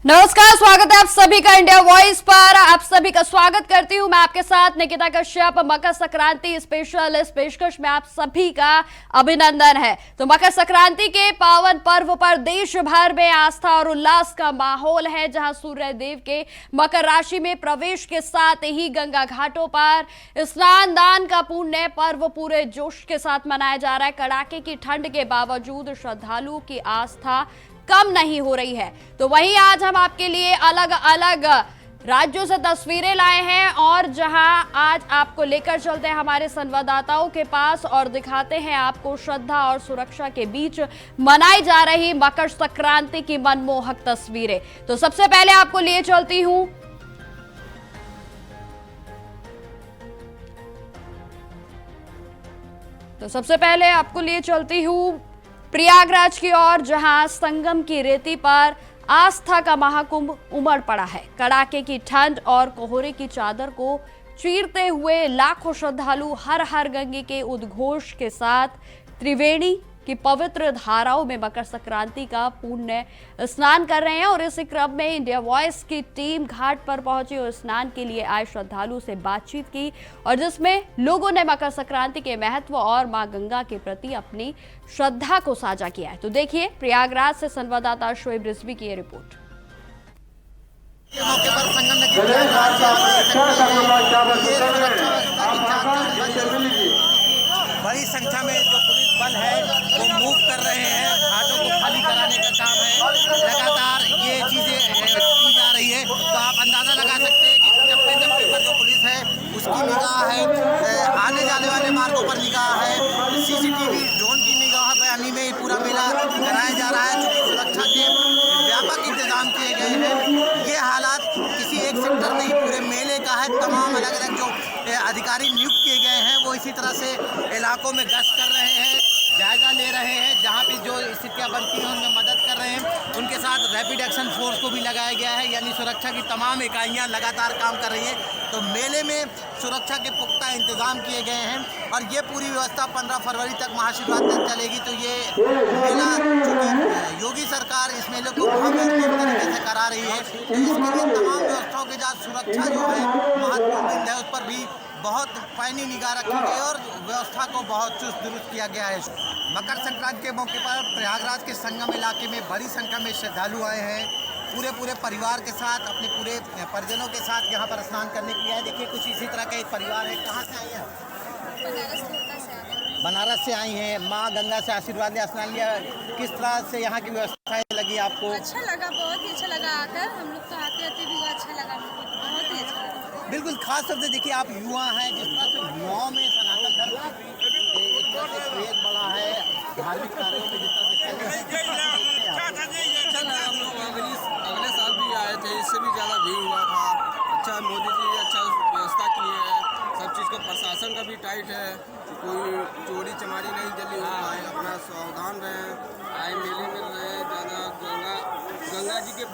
नमस्कार, स्वागत है आप सभी का इंडिया वॉइस पर। आप सभी का स्वागत करती हूं मैं आपके साथ निकिता कश्यप। मकर संक्रांति स्पेशल इस पेशकश में आप सभी का अभिनंदन है। तो मकर संक्रांति के पावन पर्व पर देश भर में आस्था और उल्लास का माहौल है, जहां सूर्य देव के मकर राशि में प्रवेश के साथ ही गंगा घाटों पर स्नान दान का पुण्य पर्व पूरे जोश के साथ मनाया जा रहा है। कड़ाके की ठंड के बावजूद श्रद्धालुओं की आस्था कम नहीं हो रही है। तो वहीं आज हम आपके लिए अलग अलग राज्यों से तस्वीरें लाए हैं और जहां आज आपको लेकर चलते हैं हमारे संवाददाताओं के पास और दिखाते हैं आपको श्रद्धा और सुरक्षा के बीच मनाई जा रही मकर संक्रांति की मनमोहक तस्वीरें। तो सबसे पहले आपको लिए चलती हूं प्रयागराज की ओर, जहां संगम की रेती पर आस्था का महाकुंभ उमड़ पड़ा है। कड़ाके की ठंड और कोहरे की चादर को चीरते हुए लाखों श्रद्धालु हर हर गंगे के उद्घोष के साथ त्रिवेणी की पवित्र धाराओं में मकर संक्रांति का पुण्य स्नान कर रहे हैं। और इसी क्रम में इंडिया वॉइस की टीम घाट पर पहुंची और स्नान के लिए आए श्रद्धालु से बातचीत की, और जिसमें लोगों ने मकर संक्रांति के महत्व और मां गंगा के प्रति अपनी श्रद्धा को साझा किया है। तो देखिए प्रयागराज से संवाददाता शोएब रिजवी की ये रिपोर्ट। बड़ी संख्या में जो पुलिस बल है वो मूव कर रहे हैं, घाटों को खाली कराने का काम है। लगातार ये चीजें की जा रही है, तो आप अंदाजा लगा सकते हैं कि चप्पे चप्पे पर जो पुलिस है उसकी निगाह है, आने जाने वाले मार्गों पर निगाह है, सीसीटीवी ड्रोन की निगरानी में पूरा मेला कराया जा रहा है। चूंकि सुरक्षा के व्यापक इंतजाम किए गए हैं, ये हालात किसी एक सेक्टर नहीं पूरे मेले का है। तमाम अलग अलग जो अधिकारी नियुक्त किए गए हैं वो इसी तरह से इलाकों में गश्त कर रहे हैं, जायजा ले रहे हैं, जहां पे जो स्थितियां बनती हैं उनमें मदद कर रहे हैं। उनके साथ रैपिड एक्शन फोर्स को भी लगाया गया है, यानी सुरक्षा की तमाम इकाइयां लगातार काम कर रही हैं। तो मेले में सुरक्षा के पुख्ता इंतजाम किए गए हैं और ये पूरी व्यवस्था 15 फरवरी तक महाशिवरात्रि तक चलेगी। तो ये मेला चूँकि योगी सरकार इस मेले को बहुत बेहतरीन तरीके से करा रही है, तो इसके लिए तमाम व्यवस्थाओं के साथ सुरक्षा जो है महत्वपूर्ण है, उस पर भी बहुत पैनी निगाह रखी गई और व्यवस्था को बहुत चुस्त दुरुस्त किया गया है। मकर संक्रांति के मौके पर प्रयागराज के संगम इलाके में बड़ी संख्या में श्रद्धालु आए हैं, पूरे परिवार के साथ, अपने पूरे परिजनों के साथ यहाँ पर स्नान करने के लिए आए। देखिए कुछ इसी तरह का एक परिवार है। कहाँ से आई हैं? बनारस से आई हैं। माँ गंगा से आशीर्वाद लिया, स्नान लिया। किस तरह से यहाँ की व्यवस्थाएं लगी आपको? अच्छा लगा, बहुत ही अच्छा लगा आकर। हम लोग तो आते आते भी अच्छा लगा, बहुत ही अच्छा लगा। बिल्कुल, खास तौर से देखिए आप युवा हैं, जिस तरह से युवाओं में सनातन धर्म एक तरह से क्रेज बढ़ा है, धार्मिक कार्यों में जिस तरह से अच्छा लगा। हम लोग अगले साल भी आए थे, इससे भी ज़्यादा भीड़ हुआ था। अच्छा, मोदी जी अच्छा व्यवस्था किए हैं, सब चीज़ का प्रशासन का भी टाइट है, कोई चोरी चमारी नहीं जल्दी हो पाए, अपना सावधान रहें, आए मेले में रहें। ज़्यादा गंगा जी के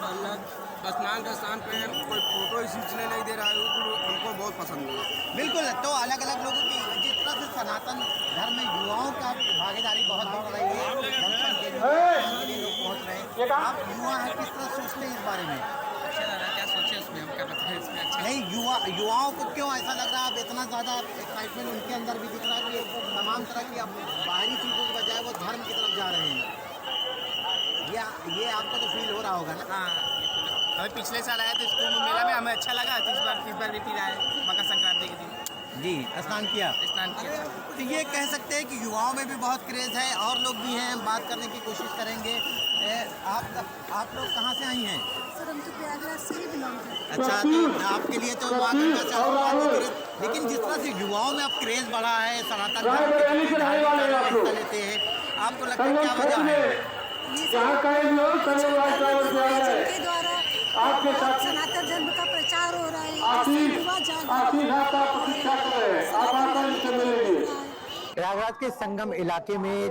स्नान का स्थान पे कोई फोटो खींचने नहीं दे रहा है, हमको बहुत पसंद है। बिल्कुल, तो अलग अलग लोगों की जिस तरह से सनातन धर्म में युवाओं का भागीदारी बहुत बढ़ रही है, दर्शन के लिए लोग पहुँच रहे हैं। आप युवा हैं, किस तरह सोचते हैं इस बारे में? अच्छा लग रहा है, क्या सोचे उसमें, हम क्या बताएं इसमें। अच्छा नहीं, युवाओं को क्यों ऐसा लग रहा है? अब इतना ज़्यादा एक्साइटमेंट उनके अंदर भी दिख रहा है कि तमाम तरह की अब बाहरी चीज़ों के बजाय वो धर्म की तरफ जा रहे हैं। ये आपको तो फील हो रहा होगा ना? हाँ, हमें पिछले साल आया था स्कूल में मेला में, हमें अच्छा लगा। इस बार भी फिर आए मकर संक्रांति के दिन जी स्नान किया। तो ये कह सकते हैं कि युवाओं में भी बहुत क्रेज़ है, और लोग भी हैं, बात करने की कोशिश करेंगे। आप लोग कहाँ से आई हैं? सर हम तो प्रयागराज से ही बिलोंग करते हैं। अच्छा, तो आपके लिए तो माँ गंगा से आशीर्वाद क्रेज़, लेकिन जिस तरह से युवाओं में अब क्रेज़ बढ़ा है, सनातन धर्म के प्रति धार्मिक कार्यों में हिस्सा लेते हैं, आपको लगता है क्या वजह है? जिनके द्वारा सनातन धर्म का प्रचार हो रहा है, जिससे युवा प्रयागराज के संगम इलाके में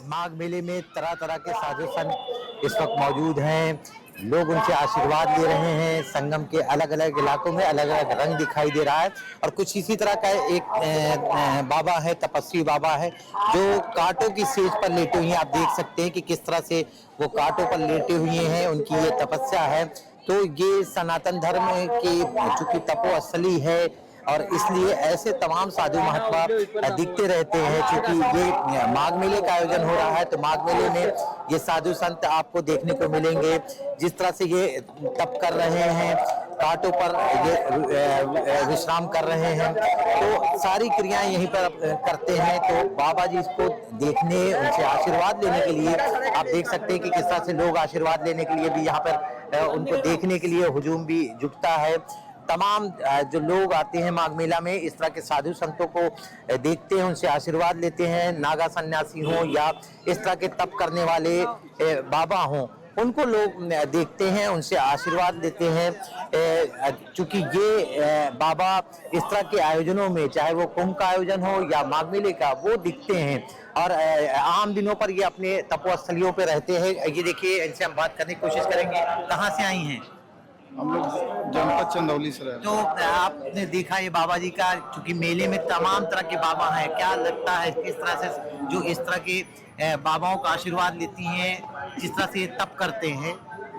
माघ मेले में तरह तरह के साधु संत इस वक्त मौजूद हैं। लोग उनसे आशीर्वाद ले रहे हैं। संगम के अलग अलग इलाकों में अलग अलग रंग दिखाई दे रहा है और कुछ इसी तरह का एक बाबा है, तपस्वी बाबा है, जो कांटों की सेज पर लेटे हुए हैं। आप देख सकते हैं कि किस तरह से वो कांटों पर लेटे हुए हैं। उनकी ये तपस्या है तो ये सनातन धर्म की चूंकि तपोस्थली है और इसलिए ऐसे तमाम साधु महात्मा दिखते रहते हैं। क्योंकि ये माघ मेले का आयोजन हो रहा है तो माघ मेले में ये साधु संत आपको देखने को मिलेंगे। जिस तरह से ये तप कर रहे हैं, घाटों पर ये विश्राम कर रहे हैं, तो सारी क्रियाएं यहीं पर करते हैं। तो बाबा जी इसको देखने, उनसे आशीर्वाद लेने के लिए आप देख सकते हैं कि किस तरह से लोग आशीर्वाद लेने के लिए भी यहाँ पर उनको देखने के लिए हुजूम भी जुटता है। तमाम जो लोग आते हैं माघ मेला में, इस तरह के साधु संतों को देखते हैं, उनसे आशीर्वाद लेते हैं। नागा सन्यासी हों या इस तरह के तप करने वाले बाबा हों, उनको लोग देखते हैं, उनसे आशीर्वाद लेते हैं। चूंकि ये बाबा इस तरह के आयोजनों में, चाहे वो कुंभ का आयोजन हो या माघ मेले का, वो दिखते हैं और आम दिनों पर ये अपने तपोस्थलियों पे रहते हैं। ये देखिए, इनसे हम बात करने की कोशिश करेंगे। कहाँ से आई हैं? हम लोग जनपद चंदौली से रहे। तो आपने देखा ये बाबा जी का, क्योंकि मेले में तमाम तरह के बाबा हैं, क्या लगता है किस तरह से जो इस तरह के बाबाओं का आशीर्वाद लेती हैं, जिस तरह से ये तप करते हैं,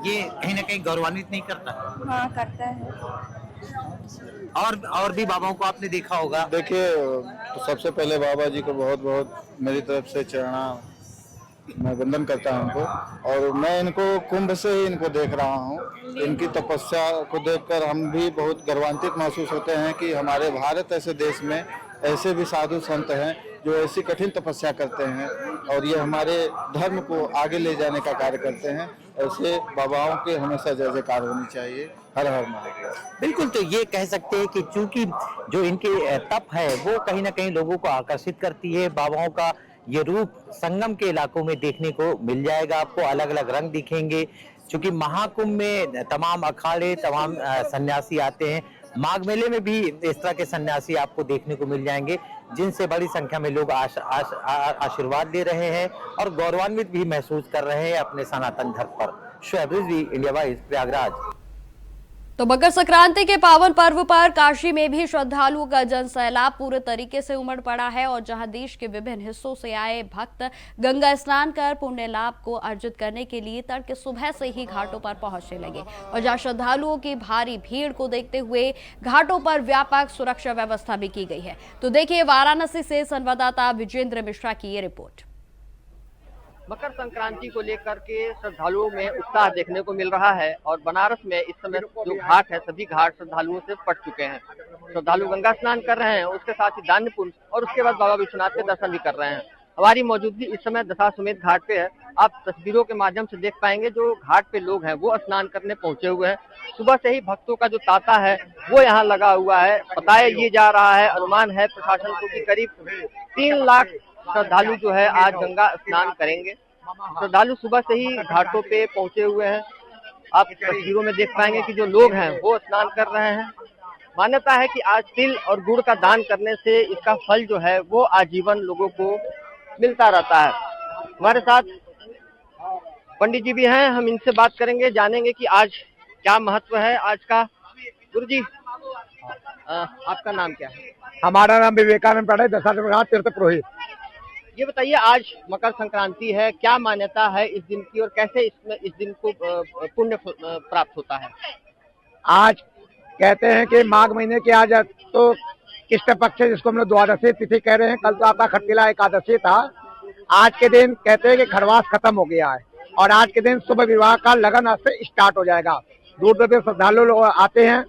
ये कहीं ना कहीं गौरवान्वित नहीं करता? हाँ, करता है। और भी बाबाओं को आपने देखा होगा। देखिए, तो सबसे पहले बाबा जी को बहुत बहुत मेरी तरफ से चरणा मैं वंदन करता हूं उनको, और मैं इनको कुंभ से ही इनको देख रहा हूं। इनकी तपस्या को देखकर हम भी बहुत गर्वान्वित महसूस होते हैं कि हमारे भारत ऐसे देश में ऐसे भी साधु संत हैं जो ऐसी कठिन तपस्या करते हैं और ये हमारे धर्म को आगे ले जाने का कार्य करते हैं। ऐसे बाबाओं के हमेशा जय जयकार होनी चाहिए। हर हर महादेव। बिल्कुल, तो ये कह सकते हैं कि चूंकि जो इनके तप है वो कहीं ना कहीं लोगों को आकर्षित करती है। बाबाओं का ये रूप संगम के इलाकों में देखने को मिल जाएगा, आपको अलग अलग रंग दिखेंगे। क्योंकि महाकुंभ में तमाम अखाड़े, तमाम सन्यासी आते हैं, माघ मेले में भी इस तरह के सन्यासी आपको देखने को मिल जाएंगे, जिनसे बड़ी संख्या में लोग आशीर्वाद ले रहे हैं और गौरवान्वित भी महसूस कर रहे हैं अपने सनातन धर्म पर। Shoaib Rizvi, India wise, Prayagraj. तो मकर संक्रांति के पावन पर्व पर काशी में भी श्रद्धालुओं का जनसैलाब पूरे तरीके से उमड़ पड़ा है और जहां देश के विभिन्न हिस्सों से आए भक्त गंगा स्नान कर पुण्य लाभ को अर्जित करने के लिए तड़के सुबह से ही घाटों पर पहुंचने लगे और जहां श्रद्धालुओं की भारी भीड़ को देखते हुए घाटों पर व्यापक सुरक्षा व्यवस्था भी की गई है। तो देखिए वाराणसी से संवाददाता विजेंद्र मिश्रा की ये रिपोर्ट। मकर संक्रांति को लेकर के श्रद्धालुओं में उत्साह देखने को मिल रहा है और बनारस में इस समय जो घाट है, सभी घाट श्रद्धालुओं से पट चुके हैं। श्रद्धालु गंगा स्नान कर रहे हैं, उसके साथ ही दान पुण्य और उसके बाद बाबा विश्वनाथ के दर्शन भी कर रहे हैं। हमारी मौजूदगी इस समय दशाश्वमेध घाट पे है। आप तस्वीरों के माध्यम से देख पाएंगे जो घाट पे लोग हैं वो स्नान करने पहुंचे हुए हैं। सुबह से ही भक्तों का जो तांता है वो यहाँ लगा हुआ है। बताया ये जा रहा है, अनुमान है प्रशासन को कि करीब 3 लाख श्रद्धालु जो है आज गंगा स्नान करेंगे। श्रद्धालु सुबह से ही घाटों पे पहुंचे हुए हैं। आप तस्वीरों में देख पाएंगे कि जो लोग हैं वो स्नान कर रहे हैं। मान्यता है कि आज तिल और गुड़ का दान करने से इसका फल जो है वो आजीवन लोगों को मिलता रहता है। हमारे साथ पंडित जी भी हैं, हम इनसे बात करेंगे, जानेंगे कि आज क्या महत्व है आज का। गुरु जी, आपका नाम क्या है? हमारा नाम विवेकानंद पढ़े, दशाश्वमेध तीर्थ पुरोहित। ये बताइए, आज मकर संक्रांति है, क्या मान्यता है इस दिन की और कैसे इसमें इस दिन को पुण्य प्राप्त होता है? आज कहते हैं कि माघ महीने के आज तो कृष्ण पक्ष है, जिसको हम लोग द्वादशी तिथि कह रहे हैं। कल तो आपका खटकिला एकादशी था। आज के दिन कहते हैं कि खरवास खत्म हो गया है और आज के दिन शुभ विवाह का लगन आज से स्टार्ट हो जाएगा। दूर दूर से श्रद्धालु लोग आते हैं,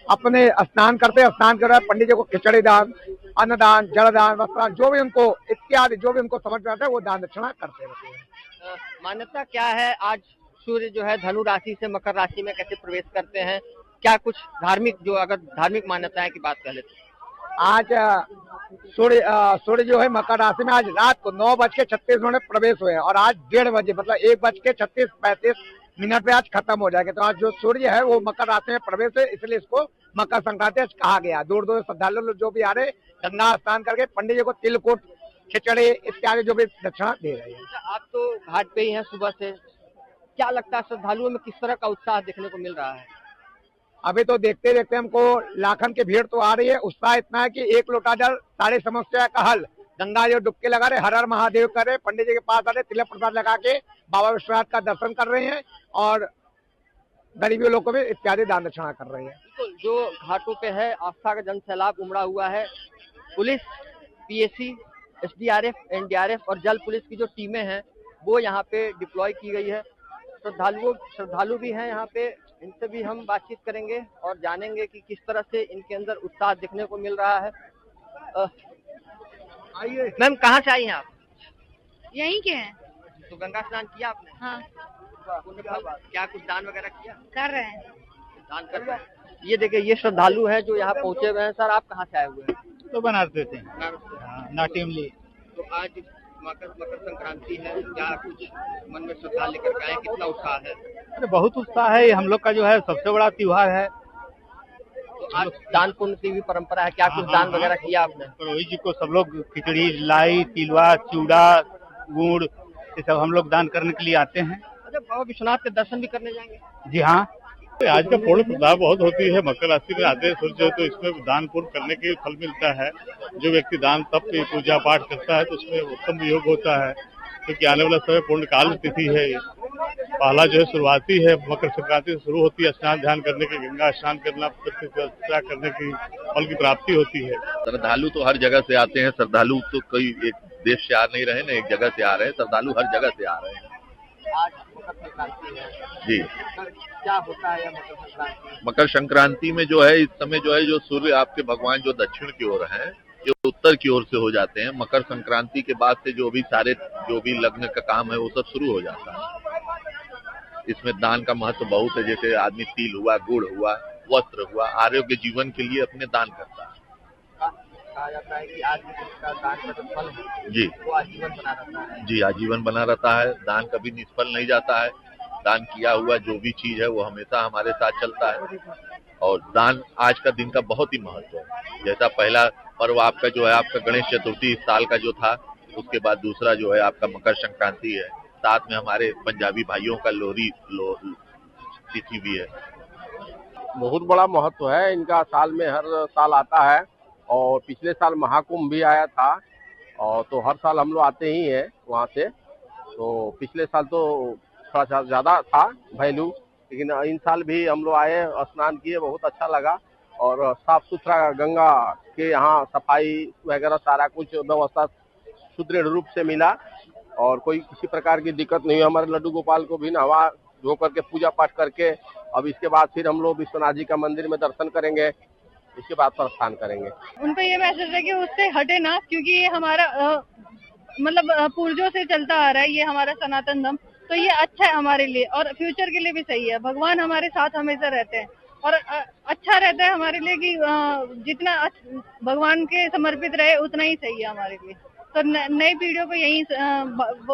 अपने स्नान करते हैं, स्नान कर रहे हैं, पंडित जी को खिचड़ी दान, अन्नदान, जलदान, वस्त्रदान, जो भी उनको इत्यादि जो भी उनको समझ में आता है वो दान दक्षिणा करते रहते हैं। मान्यता क्या है, आज सूर्य जो है धनु राशि से मकर राशि में कैसे प्रवेश करते हैं? क्या कुछ धार्मिक, जो अगर धार्मिक मान्यताएं की बात कर लेते हैं? आज सूर्य जो है मकर राशि में आज रात को 9:36 प्रवेश हुए हैं और आज 1:30 बजे मतलब 1:36-35 पे आज खत्म हो जाएगा। तो आज जो सूर्य है वो मकर राशि में प्रवेश है, इसलिए इसको मकर संक्रांति कहा गया। दूर दूर श्रद्धालु जो भी आ रहे गंगा स्नान करके पंडित जी को तिलकुट, खिचड़ी इत्यादि जो भी दक्षिणा दे रहे हैं। आप तो घाट पे ही हैं सुबह से, क्या लगता है श्रद्धालुओं में किस तरह का उत्साह देखने को मिल रहा है? अभी तो देखते देखते हमको लाखन की भीड़ तो आ रही है। उत्साह इतना है कि 1 लोटा जल सारी समस्या का हल। गंगा जो डुबकी लगा रहे, हर हर महादेव कर रहे, पंडित जी के पास आ रहे, तिलक प्रसाद लगा के बाबा विश्वनाथ का दर्शन कर रहे हैं और गरीबी लोगों को भी इत्यादि दान दक्षिणा कर रहे हैं। बिल्कुल, जो घाटों पे है आस्था का जन सैलाब उमड़ा हुआ है। पुलिस, पीएसी, एसडीआरएफ, एनडीआरएफ और जल पुलिस की जो टीमें हैं वो यहाँ पे डिप्लॉय की गई है। श्रद्धालु भी हैं यहाँ पे, इनसे भी हम बातचीत करेंगे और जानेंगे कि किस तरह से इनके अंदर उत्साह देखने को मिल रहा है। मैम, कहाँ से आई हैं आप? यहीं के हैं। तो गंगा स्नान किया आपने? हाँ, क्या कुछ दान वगैरह किया? कर रहे हैं। दान कर रहे हैं। ये देखिए, ये श्रद्धालु हैं जो यहाँ पहुंचे हुए हैं। सर, आप कहाँ से आए हुए हैं? तो बनारस से बनारस से। नाटिमली। तो आज मकर संक्रांति है, क्या कुछ मन में श्रद्धा लेकर के आए? कितना उत्साह है? अरे बहुत उत्साह है, हम लोग का जो है सबसे बड़ा त्योहार है। तो आज दान पुण्य की भी परंपरा है, क्या कुछ दान वगैरह किया आपने? रोहित जी को सब लोग खिचड़ी, लाई, तिलवा, चूड़ा, गुड़, ये सब हम लोग दान करने के लिए आते हैं। अच्छा, बाबा विश्वनाथ के दर्शन भी करने जाएंगे? जी हाँ। आज का पूर्ण प्रभाव बहुत होती है, मकर राशि में आते हैं सूर्य, तो इसमें दान पुण्य करने के फल मिलता है। जो व्यक्ति दान तप की पूजा पाठ करता है तो उसमें उत्तम योग होता है, क्योंकि आने वाला समय पूर्ण काल तिथि है। पहला जो है शुरुआती है, मकर संक्रांति से शुरू होती है स्नान ध्यान करने की, गंगा स्नान करना, प्रतिष्ठा करने की फल की प्राप्ति होती है। श्रद्धालु तो हर जगह से आते हैं। श्रद्धालु तो कोई एक देश से आ नहीं रहे ना, एक जगह से आ रहे हैं। श्रद्धालु हर जगह से आ रहे हैं। आज मकर संक्रांति है जी। क्या होता है मकर संक्रांति? मकर संक्रांति में जो है इस समय जो है जो सूर्य आपके भगवान जो दक्षिण की ओर हैं, जो उत्तर की ओर से हो जाते हैं। मकर संक्रांति के बाद से जो भी लग्न का काम है वो सब शुरू हो जाता है। इसमें दान का महत्व बहुत है। जैसे आदमी तिल हुआ, गुड़ हुआ, वस्त्र हुआ, आरोग्य जीवन के लिए अपने दान करता है। कहा जाता है कि आज का दान का जो फल है जी, वो आजीवन बना रहता है। जी, आजीवन बना रहता है। दान कभी निष्फल नहीं जाता है। दान किया हुआ जो भी चीज है वो हमेशा हमारे साथ चलता है। और दान आज का दिन का बहुत ही महत्व है। जैसा पहला पर्व आपका जो है आपका गणेश चतुर्थी इस साल का जो था, उसके बाद दूसरा जो है आपका मकर संक्रांति है। साथ में हमारे पंजाबी भाइयों का लोहरी तिथि भी है। बहुत बड़ा महत्व है इनका, साल में हर साल आता है। और पिछले साल महाकुंभ भी आया था, और तो हर साल हम लोग आते ही हैं वहाँ से। तो पिछले साल तो थोड़ा सा ज़्यादा था वैल्यू, लेकिन इन साल भी हम लोग आए, स्नान किए, बहुत अच्छा लगा। और साफ सुथरा गंगा के यहाँ सफाई वगैरह सारा कुछ व्यवस्था सुदृढ़ रूप से मिला, और कोई किसी प्रकार की दिक्कत नहीं हुई। हमारे लड्डू गोपाल को भी नहा धो करके पूजा पाठ करके अब इसके बाद फिर हम लोग विश्वनाथ जी का मंदिर में दर्शन करेंगे, इसके बाद प्रस्थान करेंगे। उनको ये मैसेज है कि उससे हटे ना, क्योंकि ये हमारा मतलब पूर्वजों से चलता आ रहा है, ये हमारा सनातन धर्म। तो ये अच्छा है हमारे लिए और फ्यूचर के लिए भी सही है। भगवान हमारे साथ हमेशा रहते हैं और अच्छा रहता है हमारे लिए कि जितना भगवान के समर्पित रहे उतना ही सही है हमारे लिए। तो नई पीढ़ियों को यही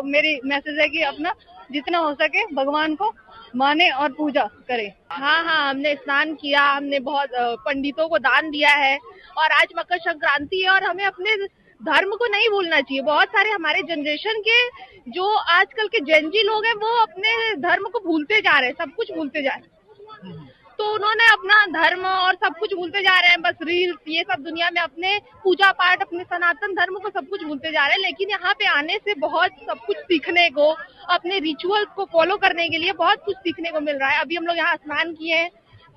मेरी मैसेज है कि अपना जितना हो सके भगवान को माने और पूजा करे। हाँ, हमने स्नान किया, हमने बहुत पंडितों को दान दिया है, और आज मकर संक्रांति है और हमें अपने धर्म को नहीं भूलना चाहिए। बहुत सारे हमारे जनरेशन के जो आजकल के जेनजी लोग हैं वो अपने धर्म को भूलते जा रहे हैं, सब कुछ भूलते जा रहे हैं। तो उन्होंने अपना धर्म और सब कुछ भूलते जा रहे हैं, बस रील्स ये सब दुनिया में अपने पूजा पाठ, अपने सनातन धर्म को सब कुछ भूलते जा रहे हैं। लेकिन यहाँ पे आने से बहुत सब कुछ सीखने को, अपने रिचुअल्स को फॉलो करने के लिए बहुत कुछ सीखने को मिल रहा है। अभी हम लोग यहाँ स्नान किए हैं,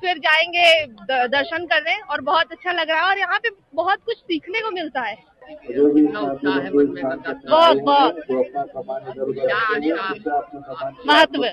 फिर जाएंगे दर्शन करने और बहुत अच्छा लग रहा है और यहाँ पे बहुत कुछ सीखने को मिलता है। बहुत महत्व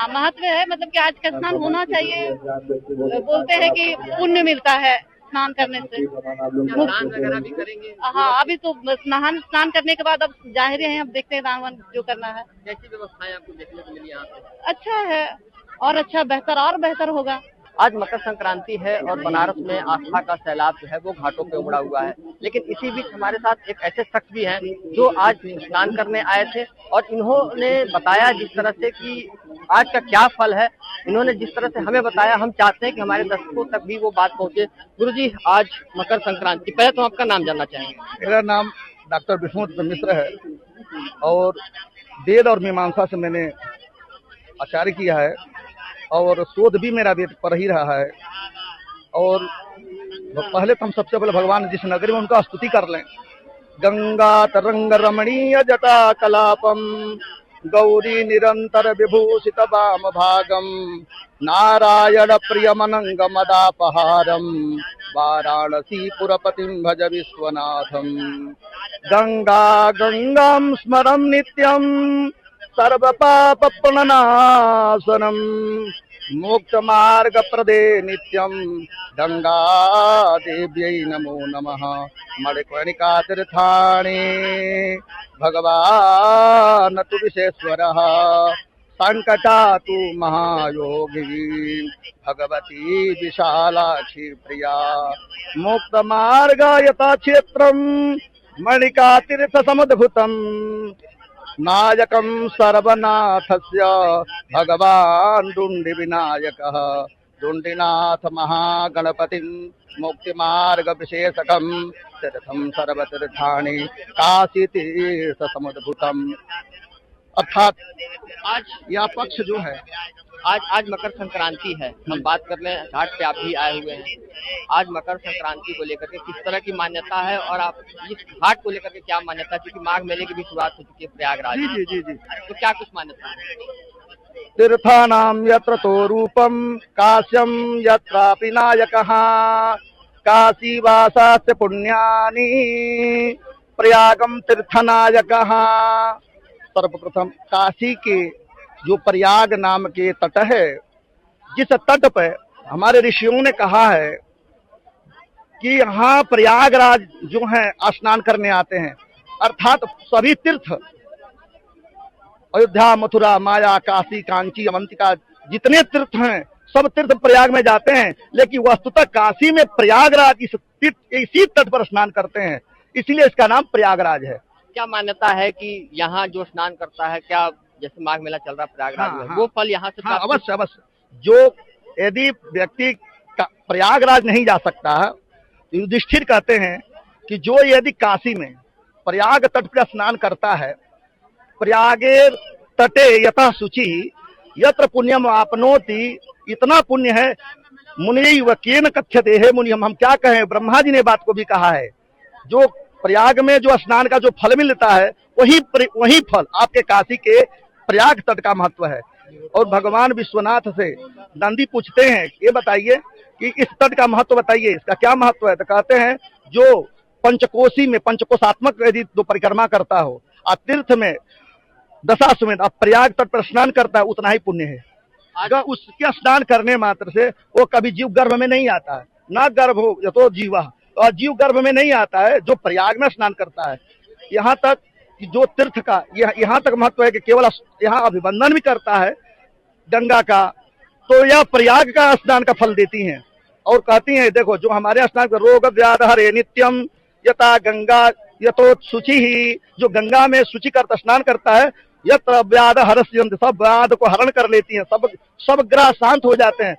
महत्व है, मतलब कि आज का स्नान होना चाहिए। बोलते हैं कि पुण्य मिलता है स्नान करने से। दान वगैरह भी करेंगे? हाँ, अभी तो स्नान करने के बाद अब जाहिर है, अब देखते हैं दान जो करना है। कैसी व्यवस्थाएं आपको देखने को मिली यहाँ पे? अच्छा है और अच्छा बेहतर और बेहतर होगा। आज मकर संक्रांति है और बनारस में आस्था का सैलाब जो है वो घाटों पे उमड़ा हुआ है। लेकिन इसी बीच हमारे साथ एक ऐसे शख्स भी हैं जो आज स्नान करने आए थे और इन्होंने बताया जिस तरह से कि आज का क्या फल है। इन्होंने जिस तरह से हमें बताया, हम चाहते हैं कि हमारे दर्शकों तक भी वो बात पहुंचे। गुरुजी, आज मकर संक्रांति, पहले तो आपका नाम जानना चाहेंगे। मेरा नाम डॉक्टर विष्णु मिश्र है और वेद और मीमांसा से मैंने आचार्य किया है और शोध भी मेरा वेद पर ही रहा है। और पहले तो हम सबसे पहले भगवान जिस नगरी में उनका स्तुति कर लें। गंगा तरंग रमणीय जटा कलापम गौरी निरंतर विभूषित वाम भागम नारायण प्रियमनंगमदापहारम वाराणसी पुरपतिं भज विश्वनाथम गंगा गंगां स्मरं नित्यं सर्व पाप प्रणनाशनम मोक्ष मार्ग प्रदे नित्यं गंगा देव्यै नमो नमः मणिकर्णिका तीर्थानि भगवान् तु विश्वेश्वरः संकटातु महायोगी भगवती विशालाक्षी प्रिया मुक्त मार्गायता क्षेत्रम मणिका तीर्थ समुद्भूतम नायकं सर्वनाथस्य भगवान् दुंडी विनायकः दुंडीनाथ महागणपतिं मुक्ति मार्ग विशेषकं तीर्थं सर्वतीर्थानि काशी तीर्थ समुद्भूतम। अर्थात आज यह पक्ष जो है आज मकर संक्रांति है। हम बात कर रहे हैं, घाट पे आप भी आए हुए हैं। आज मकर संक्रांति को लेकर के किस तरह की मान्यता है और आप इस घाट को लेकर के क्या मान्यता है, क्योंकि माघ मेले की भी शुरुआत हो चुकी है प्रयागराज। जी जी जी तो क्या कुछ मान्यता है? तीर्थानां यत्र तो रूपम काश्यम यत्रापि नायकः काशीवासास्य पुण्यानि प्रयागम तीर्थनायकः। सर्वप्रथम काशी के जो प्रयाग नाम के तट है, जिस तट पर हमारे ऋषियों ने कहा है कि यहाँ प्रयागराज जो है स्नान करने आते हैं, अर्थात सभी तीर्थ अयोध्या मथुरा माया काशी कांची अवंतिका जितने तीर्थ हैं सब तीर्थ प्रयाग में जाते हैं, लेकिन वस्तुतः काशी में प्रयागराज इसी तट पर स्नान करते हैं, इसीलिए इसका नाम प्रयागराज है। क्या मान्यता है कि यहाँ जो स्नान करता है, क्या जैसे माघ मेला चल रहा है प्रयागराज में, वो फल यहाँ से अवश्य अवश्य। जो यदि व्यक्ति प्रयागराज नहीं जा सकता है, युधिष्ठिर कहते हैं कि जो यदि काशी में प्रयाग तट पर स्नान करता है, प्रयागे तटे यथा शुचि यत्र पुण्यम आपनोति, इतना पुण्य है मुनि वकेन कथ्यते है मुनि। हम क्या कहें, ब्रह्मा जी ने बात को भी कहा है, जो प्रयाग में जो स्नान का जो फल मिलता है वही फल आपके काशी के प्रयाग तट का महत्व है। और भगवान विश्वनाथ से नंदी पूछते हैं, ये बताइए कि इस तट का महत्व बताइए, इसका क्या महत्व है। तो कहते हैं जो पंचकोशी में पंचकोशात्मक यदि तो परिक्रमा करता हो और तीर्थ में दशाश्वमेध अब प्रयाग तट पर स्नान करता है, उतना ही पुण्य है। अगर उसके स्नान करने मात्र से वो कभी जीव गर्भ में नहीं आता है, ना गर्भ हो या तो जीवा, और जीव गर्भ में नहीं आता है जो प्रयाग में स्नान करता है। यहाँ तक कि जो तीर्थ का यहाँ तक महत्व है कि केवल यहाँ अभिवंदन भी करता है गंगा का, तो यह प्रयाग का स्नान का फल देती हैं। और कहती हैं देखो, जो हमारे स्नान का रोग व्याध हरे नित्यम यथा गंगा यथो शुचि ही, जो गंगा में शुचि करता स्नान करता है, यत्र व्याध हरस्यन्ति, सब व्याध को हरण कर लेती हैं, सब ग्रह शांत हो जाते हैं।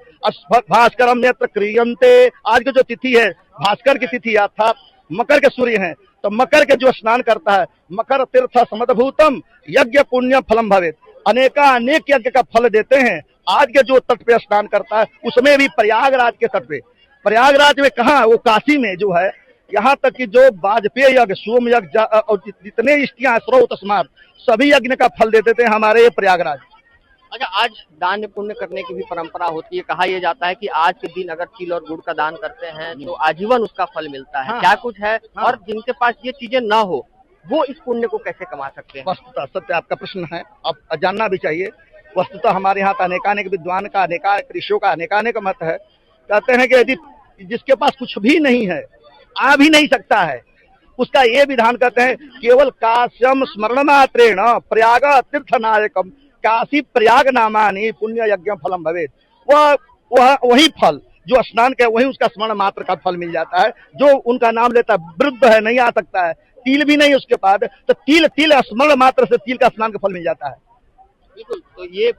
भास्करम यत्र क्रियन्ते, आज की जो तिथि है भास्कर की तिथि अर्थात मकर के सूर्य हैं, तो मकर के जो स्नान करता है, मकर तीर्थ समदभूतम यज्ञ पुण्य फलम भवेत, अनेक यज्ञ का फल देते हैं। आज के जो तट पे स्नान करता है उसमें भी प्रयागराज के तट पे, प्रयागराज में कहा, वो काशी में जो है, यहाँ तक कि जो वाजपेयी यज्ञ सोम यज्ञ और जितने इष्टियां स्रोत स्मार्ट सभी यज्ञ का फल देते थे हमारे प्रयागराज। अच्छा, आज दान पुण्य करने की भी परंपरा होती है। कहा यह जाता है कि आज के दिन अगर तिल और गुड़ का दान करते हैं तो आजीवन उसका फल मिलता है। क्या कुछ है? और जिनके पास ये चीजें ना हो वो इस पुण्य को कैसे कमा सकते हैं? वस्तुतः सत्य आपका प्रश्न है, अब जानना भी चाहिए। वस्तुतः हमारे यहाँ का अनेकानेक विद्वान का अनेकानेक ऋषियों का अनेकानेक मत है। कहते हैं कि यदि जिसके पास कुछ भी नहीं है, आ भी नहीं सकता है, उसका ये विधान कहते हैं केवल काश्यम स्मरण मात्रेण प्रयाग तीर्थ नायकम काशी प्रयाग नामानि पुण्य यज्ञ फलम भवेत। वही फल जो स्नान के, वही उसका स्मरण मात्र का फल मिल जाता है। जो उनका नाम लेता है, वृद्ध है, नहीं आ सकता है, तिल भी नहीं उसके पास, तो तिल स्मरण मात्र से तिल का स्नान का फल मिल जाता है। बिल्कुल, तो ये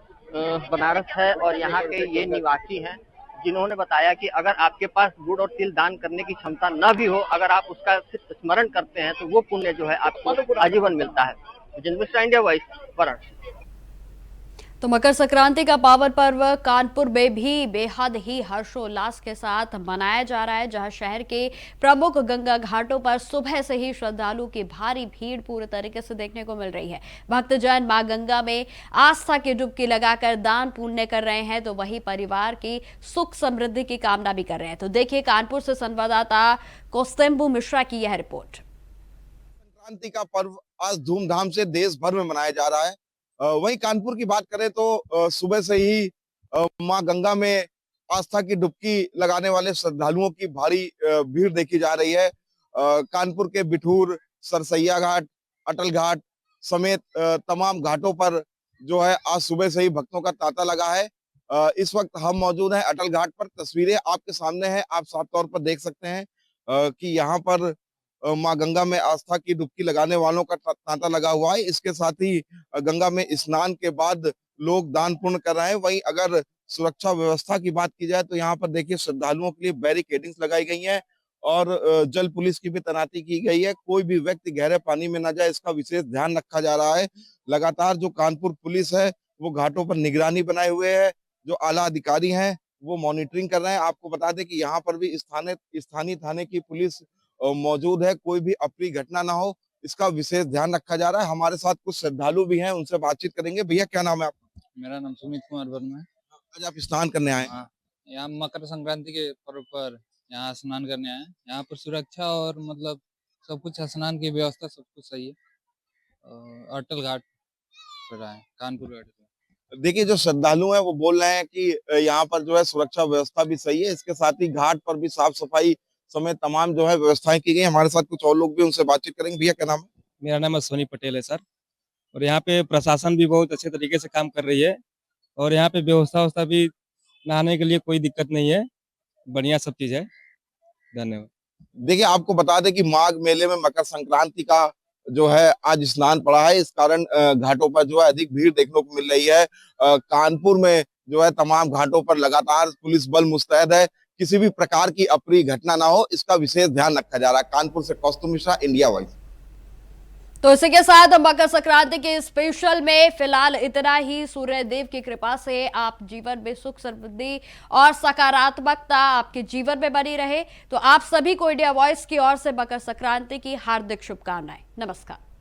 बनारस है और यहाँ के ये निवासी हैं जिन्होंने बताया कि अगर आपके पास गुड़ और तिल दान करने की क्षमता न भी हो, अगर आप उसका सिर्फ स्मरण करते हैं तो वो पुण्य जो है आपको आजीवन मिलता है। जनमिस्टर इंडिया वॉइस, वाराणसी। तो मकर संक्रांति का पावन पर्व कानपुर में भी बेहद ही हर्षोल्लास के साथ मनाया जा रहा है, जहां शहर के प्रमुख गंगा घाटों पर सुबह से ही श्रद्धालुओं की भारी भीड़ पूरे तरीके से देखने को मिल रही है। भक्तजन मां गंगा में आस्था की डुबकी लगाकर दान पुण्य कर रहे हैं, तो वहीं परिवार की सुख समृद्धि की कामना भी कर रहे हैं। तो देखिए कानपुर से संवाददाता कौस्तुभ मिश्रा की यह रिपोर्ट। संक्रांति का पर्व आज धूमधाम से देश भर में मनाया जा रहा है। वहीं कानपुर की बात करें तो सुबह से ही मां गंगा में आस्था की डुबकी लगाने वाले श्रद्धालुओं की भारी भीड़ देखी जा रही है। कानपुर के बिठूर, सरसैया घाट, अटल घाट समेत तमाम घाटों पर जो है आज सुबह से ही भक्तों का तांता लगा है। इस वक्त हम मौजूद हैं अटल घाट पर। तस्वीरें आपके सामने हैं, आप साफ तौर पर देख सकते हैं कि यहाँ पर मां गंगा में आस्था की डुबकी लगाने वालों का तांता लगा हुआ है। इसके साथ ही गंगा में स्नान के बाद लोग दान पुण्य कर रहे हैं। वहीं अगर सुरक्षा व्यवस्था की बात की जाए तो यहाँ पर देखिए श्रद्धालुओं के लिए बैरिकेडिंग्स लगाई गई हैं और जल पुलिस की भी तैनाती की गई है। कोई भी व्यक्ति गहरे पानी में न जाए, इसका विशेष ध्यान रखा जा रहा है। लगातार जो कानपुर पुलिस है वो घाटों पर निगरानी बनाए हुए है। जो आला अधिकारी हैं वो मॉनिटरिंग कर रहे हैं। आपको बता दें कि यहाँ पर भी स्थानीय थाने की पुलिस मौजूद है। कोई भी अप्रिय घटना ना हो, इसका विशेष ध्यान रखा जा रहा है। हमारे साथ कुछ श्रद्धालु भी हैं, उनसे बातचीत करेंगे। भैया क्या नाम है आपका? मेरा नाम सुमित कुमार वर्मा है। आज आप स्नान करने आए? हाँ, यहाँ मकर संक्रांति के पर्व पर यहाँ स्नान करने आए हैं। यहाँ पर सुरक्षा और मतलब सब कुछ, स्नान की व्यवस्था सब कुछ सही है। अटल घाट पर आए, कानपुर घाट पर। देखिए जो श्रद्धालु हैं वो बोल रहे हैं कि यहाँ पर जो है सुरक्षा व्यवस्था भी सही है, इसके साथ ही घाट पर भी साफ सफाई समेत तमाम जो है व्यवस्थाएं की गई। हमारे साथ कुछ और लोग भी, उनसे बातचीत करेंगे। भैया क्या नाम है? मेरा नाम अश्वनी पटेल है सर। और यहाँ पे प्रशासन भी बहुत अच्छे तरीके से काम कर रही है और यहाँ पे व्यवस्था भी, नहाने के लिए कोई दिक्कत नहीं है, बढ़िया सब चीज है। धन्यवाद। देखिए आपको बता दें कि माघ मेले में मकर संक्रांति का जो है आज स्नान पड़ा है, इस कारण घाटों पर जो है अधिक भीड़ देखने को मिल रही है। कानपुर में जो है तमाम घाटों पर लगातार पुलिस बल मुस्तैद है। किसी भी प्रकार की अप्रिय घटना ना हो, इसका विशेष ध्यान रखा जा रहा है। कानपुर से कौस्तुभ मिश्रा, इंडिया वॉइस। तो इसी के साथ मकर संक्रांति के स्पेशल में फिलहाल इतना ही। सूर्य देव की कृपा से आप जीवन में सुख समृद्धि और सकारात्मकता आपके जीवन में बनी रहे। तो आप सभी को इंडिया वॉइस की ओर से मकर संक्रांति की हार्दिक शुभकामनाएं। नमस्कार।